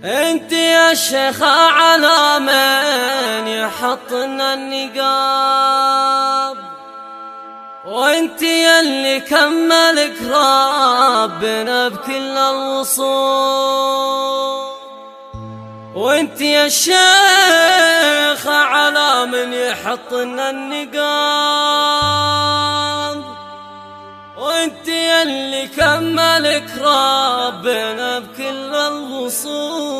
انت يا شيخة على من يحطنا النقاب، وانت يلي كملك ربنا بكل الوصول. وانت يا شيخة على من يحطنا النقاب، وانت يلي كملك ربنا بكل الوصول.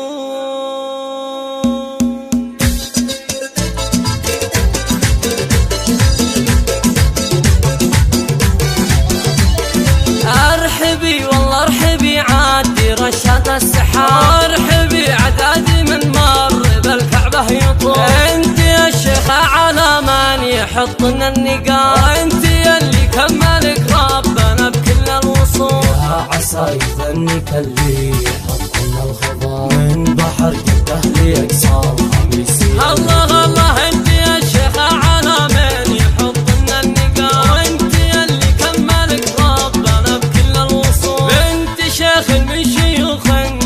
ارحبي والله ارحبي عادي رشاد السحاب، ارحبي عدادي من مر بالكعبة يطول. انت يا شيخة على من يحطنا النقاب، انت يلي كملك ربنا بكل الوصول. يا عسى يظنك اللي يحطنا الخضار من بحر جده لأقصى الخميسي. الله الله انت يا شيخة على من يحطنا النقاب، وانت يلي كملك ربنا بكل الوصول. بنت شيخ من شيوخ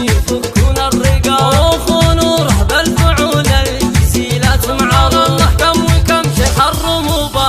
يفكون الرقاب، واخو نوره بالفعول الجزيلات معروف. الله كم وكم شيخ الرموبة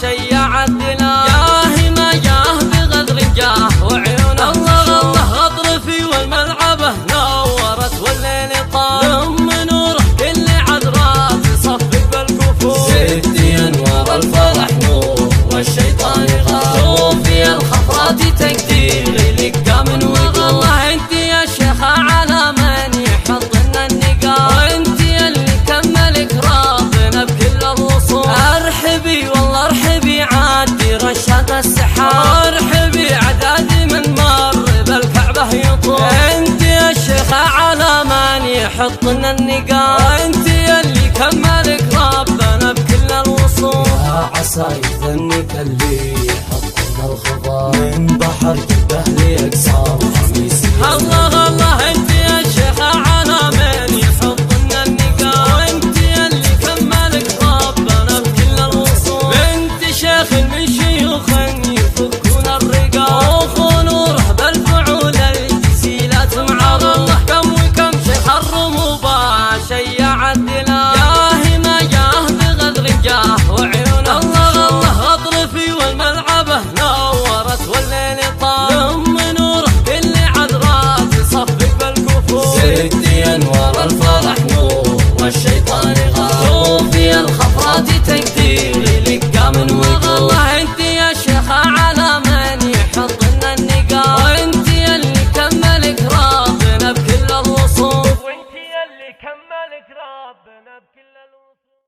شيع الدلال، جاه ما جاه بغدر جاه وعيونه. الله الله غطرفي والملعبة نورت والليل طال، ام نوره كل عذراء تصفق بالكفور. ست انوار الفرح نور والشيطان غاب، شوفي الخفرات تقدير لك من وقال. الله انت يا شيخة على من يحطنا النقاب، وانت يلي كملك ربنا بكل الوصول. ارحبي والله ارحبي عادي رشاد السحاب، ارحبي عدادي من مر بالكعبة يطول. انت يا شيخة على من يحطنا النقاب، وانت يلي كملك ربنا بكل الوصول. يا عسى يظنك اللي يحطنا الخضار من بحر جده لأقصى الخميسي.